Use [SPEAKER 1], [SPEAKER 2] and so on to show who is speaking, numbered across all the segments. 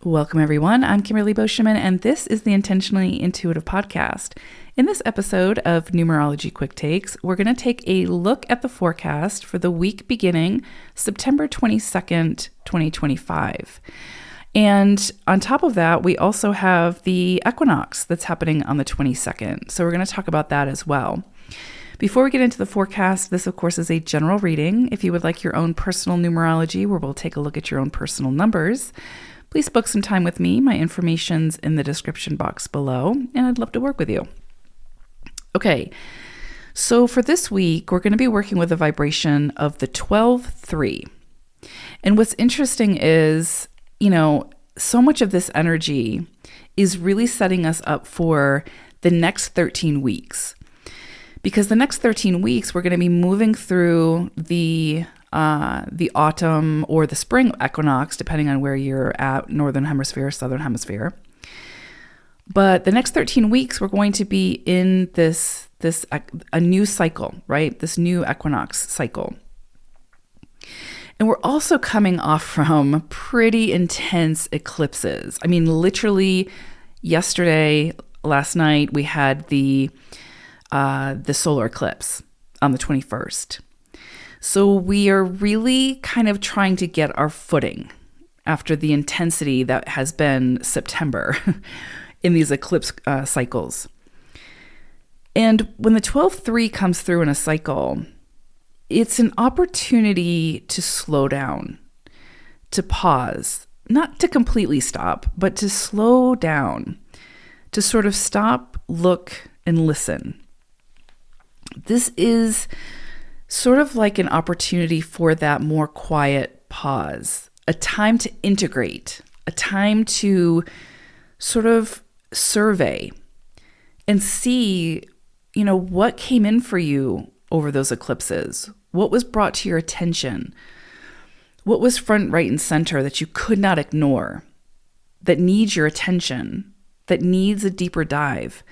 [SPEAKER 1] Welcome, everyone. I'm Kimberly Boscheman, and this is the Intentionally Intuitive Podcast. In this episode of Numerology Quick Takes, we're going to take a look at the forecast for the week beginning September 22nd, 2025. And on top of that, we also have the equinox that's happening on the 22nd. So we're going to talk about that as well. Before we get into the forecast, this, of course, is a general reading. If you would like your own personal numerology, where we'll take a look at your own personal numbers, please book some time with me. My information's in the description box below, and I'd love to work with you. Okay, so for this week, we're going to be working with a vibration of the 12-3. And what's interesting is, so much of this energy is really setting us up for the next 13 weeks. Because the next 13 weeks, we're going to be moving through the autumn or the spring equinox, depending on where you're at, northern hemisphere, southern hemisphere. But the next 13 weeks, we're going to be in a new cycle, right? This new equinox cycle. And we're also coming off from pretty intense eclipses. I mean, literally yesterday, last night, we had the solar eclipse on the 21st. So we are really kind of trying to get our footing after the intensity that has been September in these eclipse cycles. And when the 12-3 comes through in a cycle, it's an opportunity to slow down, to pause, not to completely stop, but to slow down, to sort of stop, look, and listen. This is sort of like an opportunity for that more quiet pause, a time to integrate, a time to sort of survey and see, what came in for you over those eclipses, what was brought to your attention, what was front, right, and center that you could not ignore, that needs your attention, that needs a deeper dive,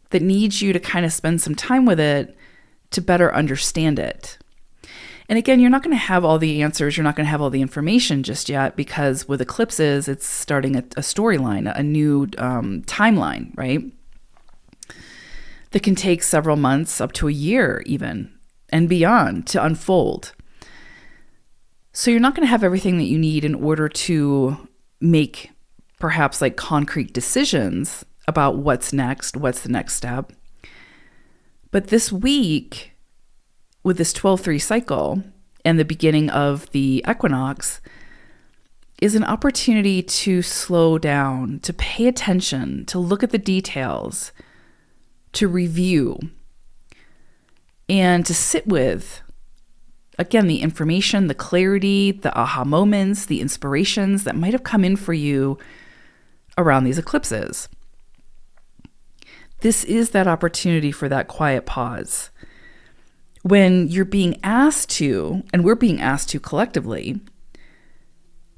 [SPEAKER 1] that needs you to kind of spend some time with it to better understand it. And again, you're not going to have all the answers. You're not going to have all the information just yet, because with eclipses, it's starting a storyline, a new timeline, right? That can take several months, up to a year even, and beyond to unfold. So you're not going to have everything that you need in order to make perhaps like concrete decisions about what's next, what's the next step. But this week, with this 12-3 cycle and the beginning of the equinox, is an opportunity to slow down, to pay attention, to look at the details, to review, and to sit with, again, the information, the clarity, the aha moments, the inspirations that might have come in for you around these eclipses. This is that opportunity for that quiet pause. When you're being asked to, and we're being asked to collectively,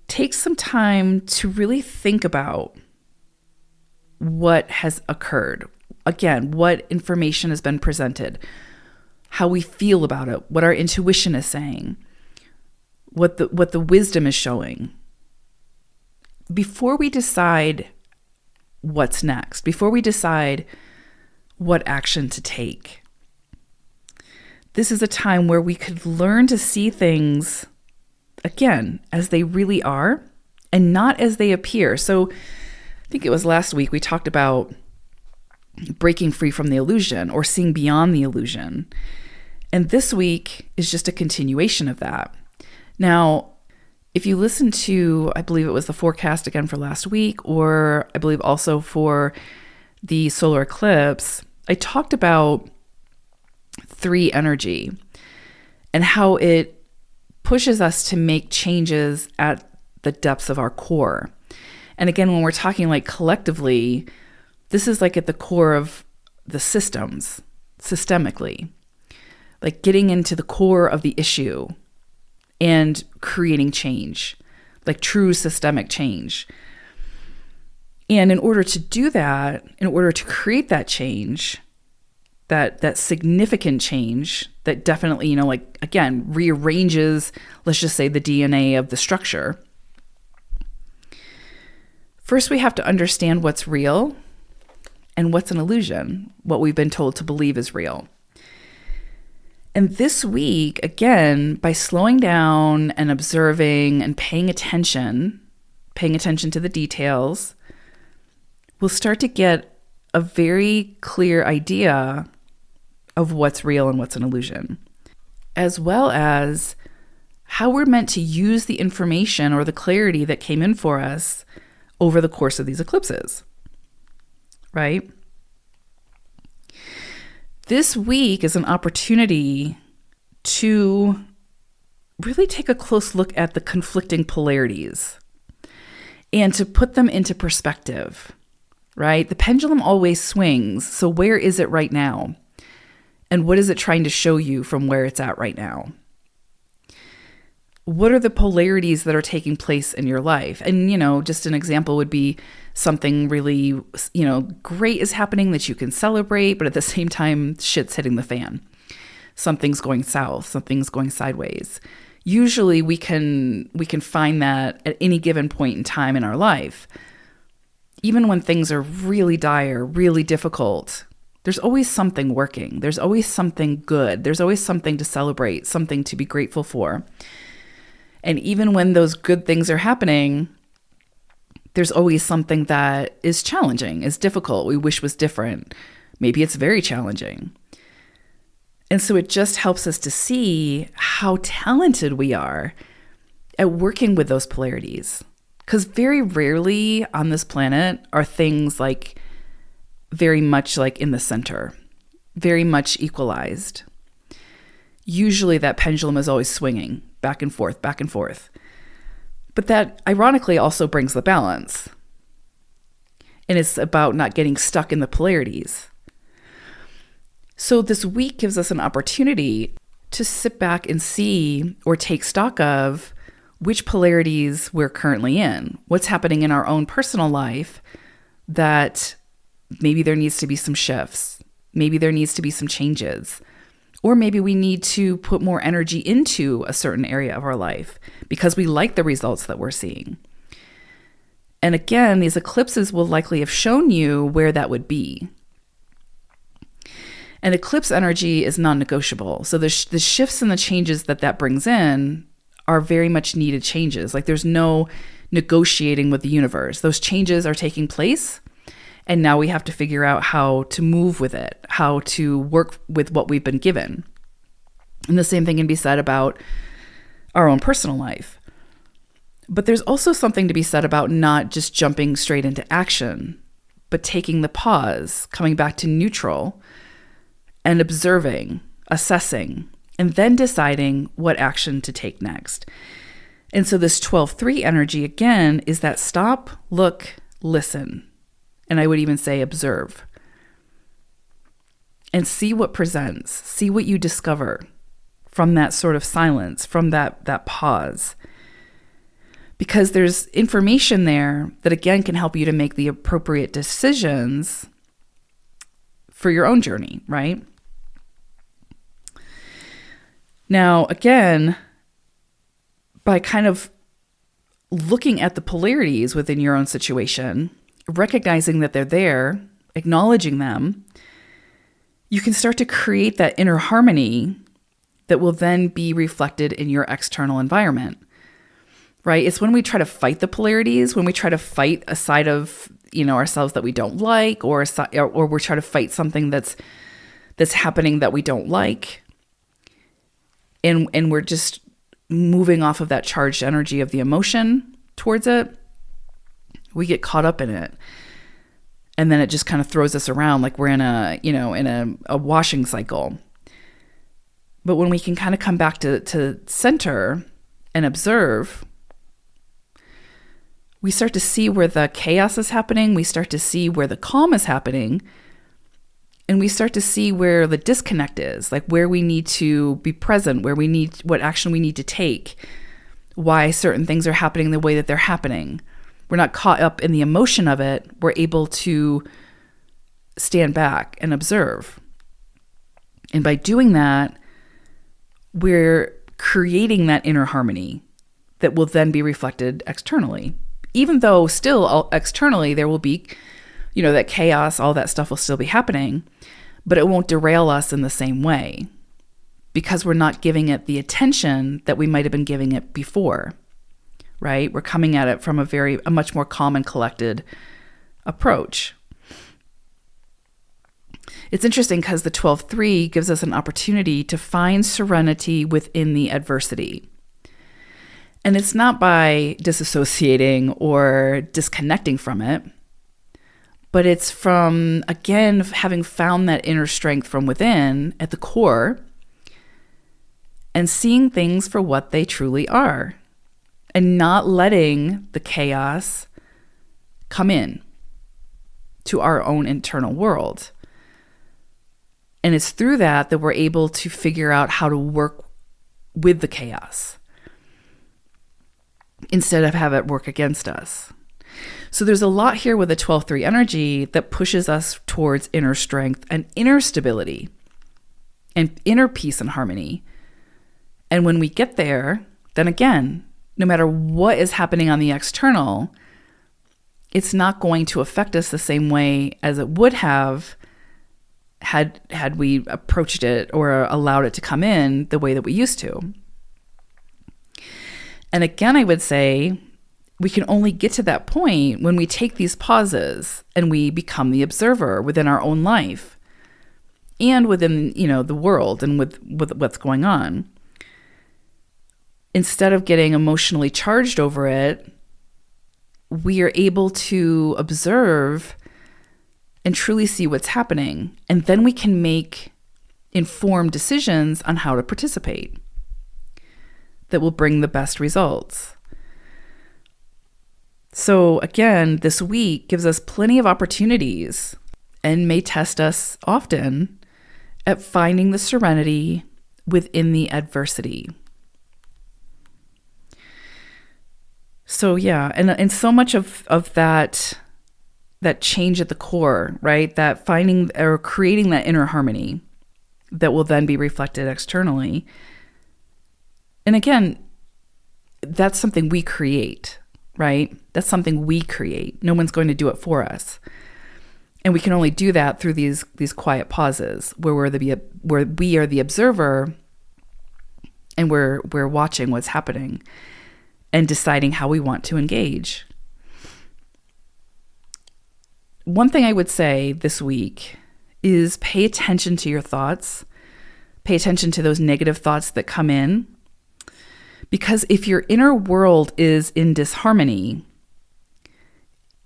[SPEAKER 1] take some time to really think about what has occurred. Again, what information has been presented, how we feel about it, what our intuition is saying, what the wisdom is showing. Before we decide what's next, before we decide what action to take. This is a time where we could learn to see things, again, as they really are and not as they appear. So I think it was last week we talked about breaking free from the illusion or seeing beyond the illusion. And this week is just a continuation of that. Now, if you listen to, I believe it was the forecast again for last week, or I believe also for the solar eclipse, I talked about 3 energy and how it pushes us to make changes at the depths of our core. And again, when we're talking like collectively, this is like at the core of the systems, systemically, like getting into the core of the issue and creating change, like true systemic change. And in order to do that, in order to create that change, that significant change that definitely, again, rearranges, let's just say, the DNA of the structure, First, we have to understand what's real and what's an illusion, what we've been told to believe is real. And this week, again, by slowing down and observing and paying attention to the details, we'll start to get a very clear idea of what's real and what's an illusion, as well as how we're meant to use the information or the clarity that came in for us over the course of these eclipses, right? This week is an opportunity to really take a close look at the conflicting polarities and to put them into perspective, right? The pendulum always swings. So where is it right now? And what is it trying to show you from where it's at right now? What are the polarities that are taking place in your life? And, just an example would be something really, great is happening that you can celebrate, but at the same time, shit's hitting the fan. Something's going south, something's going sideways. Usually we can find that at any given point in time in our life. Even when things are really dire, really difficult, there's always something working. There's always something good. There's always something to celebrate, something to be grateful for. And even when those good things are happening, there's always something that is challenging, is difficult, we wish was different. Maybe it's very challenging. And so it just helps us to see how talented we are at working with those polarities. Because very rarely on this planet are things like very much like in the center, very much equalized. Usually that pendulum is always swinging back and forth, back and forth. But that ironically also brings the balance. And it's about not getting stuck in the polarities. So this week gives us an opportunity to sit back and see or take stock of which polarities we're currently in. What's happening in our own personal life that maybe there needs to be some shifts. Maybe there needs to be some changes. Or maybe we need to put more energy into a certain area of our life because we like the results that we're seeing. And again, these eclipses will likely have shown you where that would be. And eclipse energy is non-negotiable. So the shifts and the changes that brings in are very much needed changes. Like there's no negotiating with the universe. Those changes are taking place. And now we have to figure out how to move with it, how to work with what we've been given. And the same thing can be said about our own personal life. But there's also something to be said about not just jumping straight into action, but taking the pause, coming back to neutral, and observing, assessing, and then deciding what action to take next. And so this 12-3 energy, again, is that stop, look, listen. And I would even say observe. And see what presents. See what you discover from that sort of silence, from that pause. Because there's information there that, again, can help you to make the appropriate decisions for your own journey, right? Now, again, by kind of looking at the polarities within your own situation, recognizing that they're there, acknowledging them, you can start to create that inner harmony that will then be reflected in your external environment, right? It's when we try to fight the polarities, when we try to fight a side of, ourselves that we don't like, or we're trying to fight something that's happening that we don't like, and we're just moving off of that charged energy of the emotion towards it, we get caught up in it. And then it just kind of throws us around like we're in a washing cycle. But when we can kind of come back to center and observe, we start to see where the chaos is happening. We start to see where the calm is happening. And we start to see where the disconnect is, like where we need to be present, what action we need to take, why certain things are happening the way that they're happening. We're not caught up in the emotion of it. We're able to stand back and observe. And by doing that, we're creating that inner harmony that will then be reflected externally Even though still externally there will be, that chaos, all that stuff will still be happening, but it won't derail us in the same way because we're not giving it the attention that we might have been giving it before, right? We're coming at it from a much more calm and collected approach. It's interesting because the 12-3 gives us an opportunity to find serenity within the adversity. And it's not by disassociating or disconnecting from it, but it's from, again, having found that inner strength from within at the core and seeing things for what they truly are and not letting the chaos come in to our own internal world. And it's through that we're able to figure out how to work with the chaos instead of have it work against us. So there's a lot here with the 12-3 energy that pushes us towards inner strength and inner stability and inner peace and harmony. And when we get there, then again, no matter what is happening on the external, it's not going to affect us the same way as it would have had we approached it or allowed it to come in the way that we used to. And again, I would say we can only get to that point when we take these pauses and we become the observer within our own life and within, the world and with what's going on. Instead of getting emotionally charged over it, we are able to observe and truly see what's happening. And then we can make informed decisions on how to participate that will bring the best results. So again, this week gives us plenty of opportunities and may test us often at finding the serenity within the adversity. So yeah, and so much of that change at the core, right? That finding or creating that inner harmony that will then be reflected externally. And again, that's something we create, right? That's something we create. No one's going to do it for us. And we can only do that through these quiet pauses where we are the observer and we're watching what's happening and deciding how we want to engage. One thing I would say this week is pay attention to your thoughts. Pay attention to those negative thoughts that come in. Because if your inner world is in disharmony,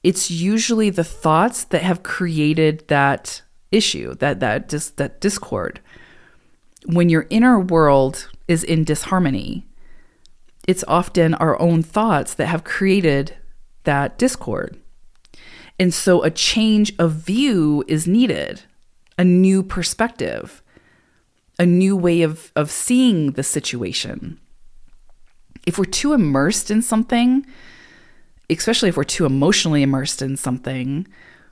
[SPEAKER 1] it's usually the thoughts that have created that issue, that discord. When your inner world is in disharmony, it's often our own thoughts that have created that discord. And so a change of view is needed, a new perspective, a new way of seeing the situation. If we're too immersed in something, especially if we're too emotionally immersed in something,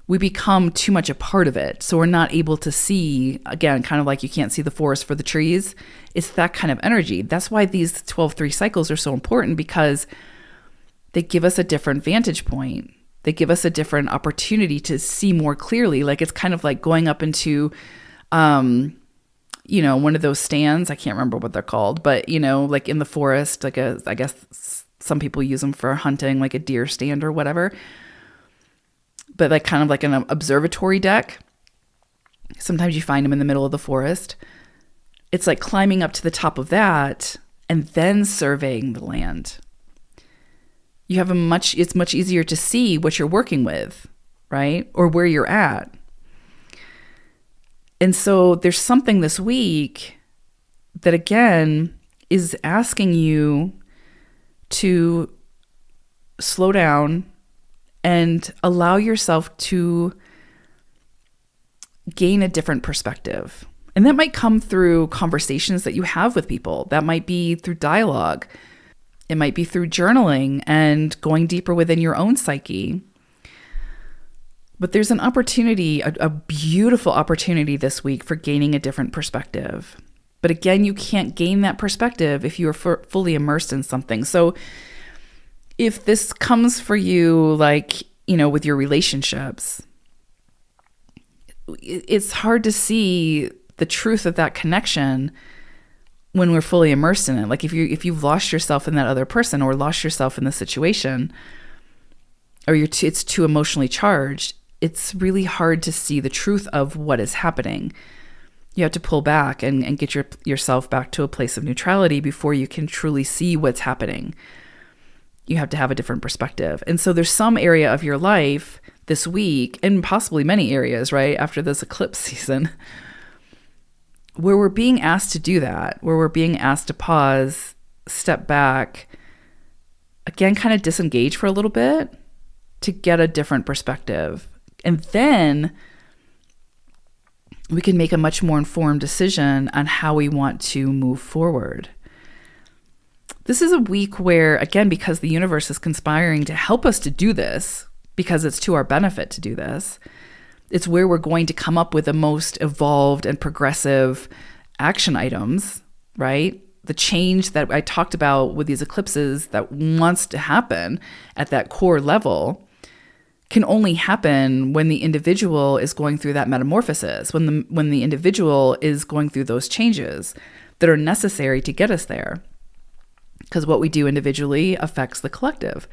[SPEAKER 1] we become too much a part of it. So we're not able to see, again, kind of like you can't see the forest for the trees. It's that kind of energy. That's why these 12-3 cycles are so important, because they give us a different vantage point. They give us a different opportunity to see more clearly. Like it's kind of like going up into, one of those stands. I can't remember what they're called, but, like in the forest, I guess some people use them for hunting, like a deer stand or whatever. But like kind of like an observatory deck. Sometimes you find them in the middle of the forest. It's like climbing up to the top of that and then surveying the land. You have it's much easier to see what you're working with, right? Or where you're at. And so there's something this week that, again, is asking you to slow down and allow yourself to gain a different perspective. And that might come through conversations that you have with people. That might be through dialogue. It might be through journaling and going deeper within your own psyche. But there's an opportunity, a beautiful opportunity this week for gaining a different perspective. But again, you can't gain that perspective if you are fully immersed in something. So If this comes for you, like, with your relationships, it's hard to see the truth of that connection when we're fully immersed in it. Like if you've lost yourself in that other person or lost yourself in the situation, or it's too emotionally charged, it's really hard to see the truth of what is happening. You have to pull back and get yourself back to a place of neutrality before you can truly see what's happening. You have to have a different perspective. And so there's some area of your life this week, and possibly many areas, right, after this eclipse season, where we're being asked to do that, where we're being asked to pause, step back, again, kind of disengage for a little bit to get a different perspective. And then we can make a much more informed decision on how we want to move forward. This is a week where, again, because the universe is conspiring to help us to do this, because it's to our benefit to do this, it's where we're going to come up with the most evolved and progressive action items, right? The change that I talked about with these eclipses that wants to happen at that core level can only happen when the individual is going through that metamorphosis, when the individual is going through those changes that are necessary to get us there. Because what we do individually affects the collective.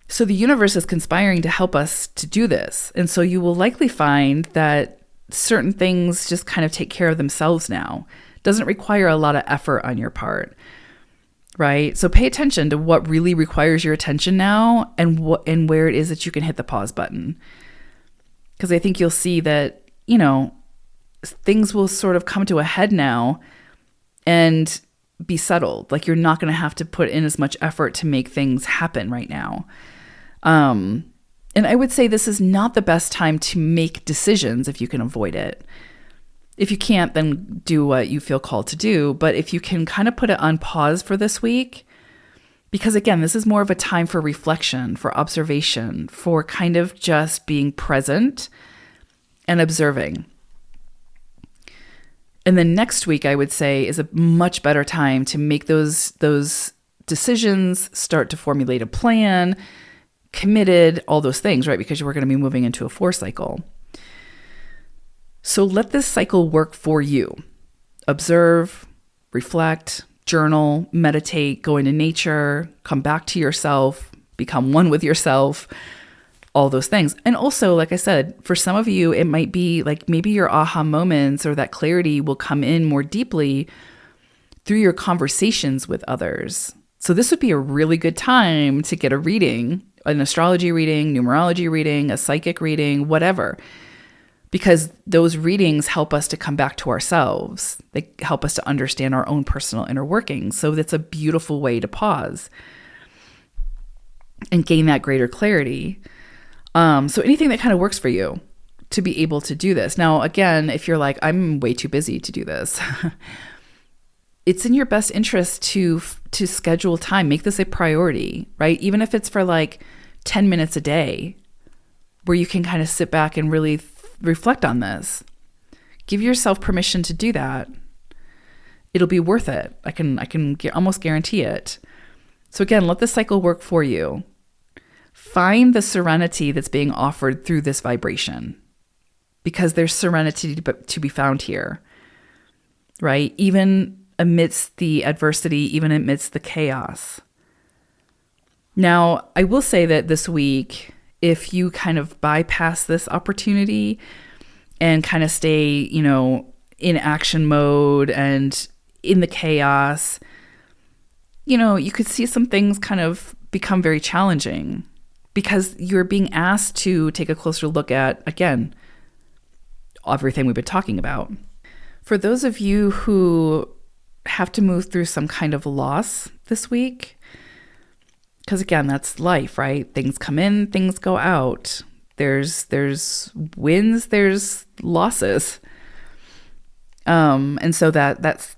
[SPEAKER 1] So the universe is conspiring to help us to do this. And so you will likely find that certain things just kind of take care of themselves now. Doesn't require a lot of effort on your part, right? So pay attention to what really requires your attention now and where it is that you can hit the pause button. Because I think you'll see that, things will sort of come to a head now and be settled. Like you're not going to have to put in as much effort to make things happen right now. And I would say this is not the best time to make decisions if you can avoid it. If you can't, then do what you feel called to do. But if you can kind of put it on pause for this week, because again, this is more of a time for reflection, for observation, for kind of just being present and observing. And then next week, I would say, is a much better time to make those decisions, start to formulate a plan, committed, all those things, right? Because we're going to be moving into a 4 cycle. So let this cycle work for you. Observe, reflect, journal, meditate, go into nature, come back to yourself, become one with yourself, all those things. And also, like I said, for some of you, it might be like maybe your aha moments or that clarity will come in more deeply through your conversations with others. So this would be a really good time to get a reading, an astrology reading, numerology reading, a psychic reading, whatever, because those readings help us to come back to ourselves. They help us to understand our own personal inner workings. So that's a beautiful way to pause and gain that greater clarity. So anything that kind of works for you to be able to do this. Now, again, if you're like, I'm way too busy to do this, it's in your best interest to schedule time, make this a priority, right? Even if it's for like 10 minutes a day, where you can kind of sit back and really reflect on this. Give yourself permission to do that. It'll be worth it. I can almost guarantee it. So again, let the cycle work for you. Find the serenity that's being offered through this vibration, because there's serenity to be found here, right? Even amidst the adversity, even amidst the chaos. Now, I will say that this week, if you kind of bypass this opportunity and kind of stay, in action mode and in the chaos, you could see some things kind of become very challenging, because you're being asked to take a closer look at, again, everything we've been talking about. For those of you who have to move through some kind of loss this week, because again, that's life, right? Things come in, things go out. There's wins, there's losses. And so that's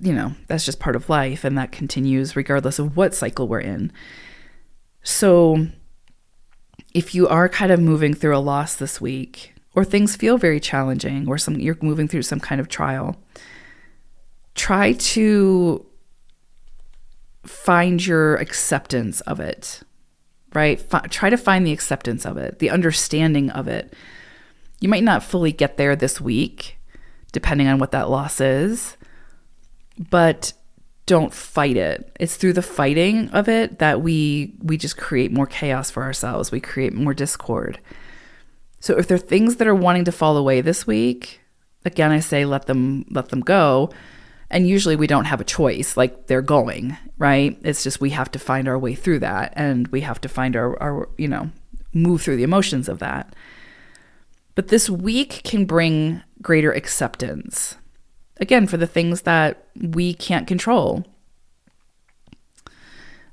[SPEAKER 1] just part of life, and that continues regardless of what cycle we're in. So if you are kind of moving through a loss this week, or things feel very challenging, or you're moving through some kind of trial, try to find your acceptance of it. right? Try to find the acceptance of it, the understanding of it. You might not fully get there this week, depending on what that loss is, but don't fight it. It's through the fighting of it that we just create more chaos for ourselves. We create more discord. So if there are things that are wanting to fall away this week, again, I say let them go. And usually we don't have a choice, like they're going, right? It's just we have to find our way through that, and we have to find our move through the emotions of that. But this week can bring greater acceptance, again, for the things that we can't control,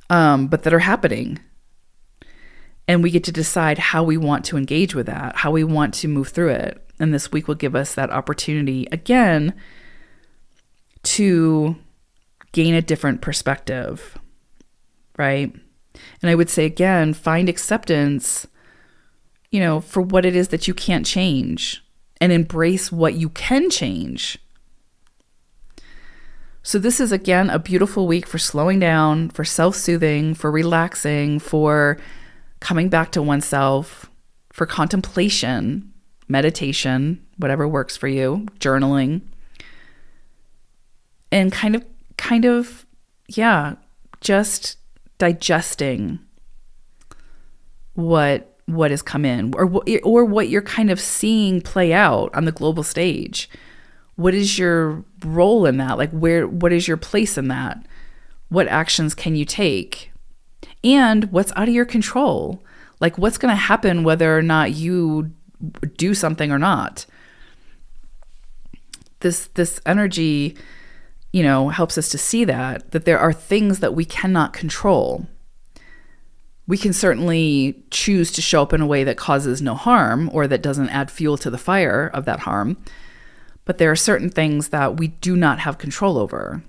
[SPEAKER 1] but that are happening. And we get to decide how we want to engage with that, how we want to move through it. And this week will give us that opportunity, again, to gain a different perspective, right? And I would say, again, find acceptance, for what it is that you can't change, and embrace what you can change. So this is, again, a beautiful week for slowing down, for self-soothing, for relaxing, for coming back to oneself, for contemplation, meditation, whatever works for you, journaling, and kind of, just digesting what has come in, or what you're kind of seeing play out on the global stage. What is your role in that? Like, what is your place in that? What actions can you take? And what's out of your control? Like, what's going to happen whether or not you do something or not? This energy, helps us to see that there are things that we cannot control. We can certainly choose to show up in a way that causes no harm, or that doesn't add fuel to the fire of that harm. But there are certain things that we do not have control over,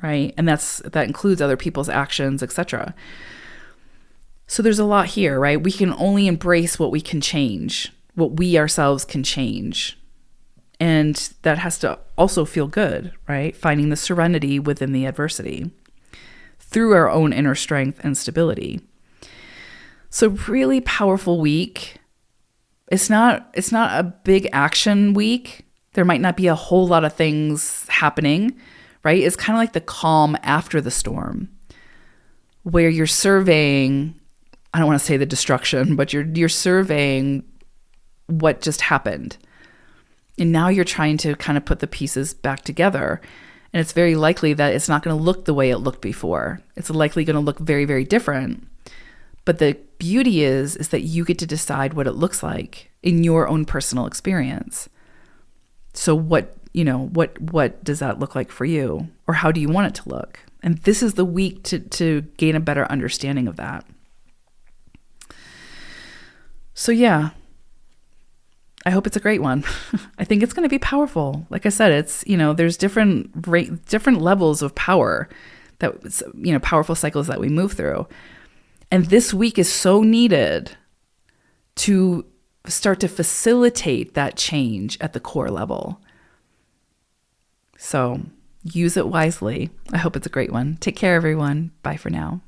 [SPEAKER 1] right? And that includes other people's actions, etc. So there's a lot here, right? We can only embrace what we can change, what we ourselves can change. And that has to also feel good, right? Finding the serenity within the adversity through our own inner strength and stability. So really powerful week. It's not a big action week. There might not be a whole lot of things happening, right? It's kind of like the calm after the storm, where you're surveying, I don't want to say the destruction, but you're surveying what just happened. And now you're trying to kind of put the pieces back together. And it's very likely that it's not going to look the way it looked before. It's likely going to look very, very different. But the beauty is that you get to decide what it looks like in your own personal experience. So what does that look like for you? Or how do you want it to look? And this is the week to gain a better understanding of that. So yeah, I hope it's a great one. I think it's going to be powerful. Like I said, it's, there's different levels of power that, powerful cycles that we move through. And this week is so needed to start to facilitate that change at the core level. So use it wisely. I hope it's a great one. Take care, everyone. Bye for now.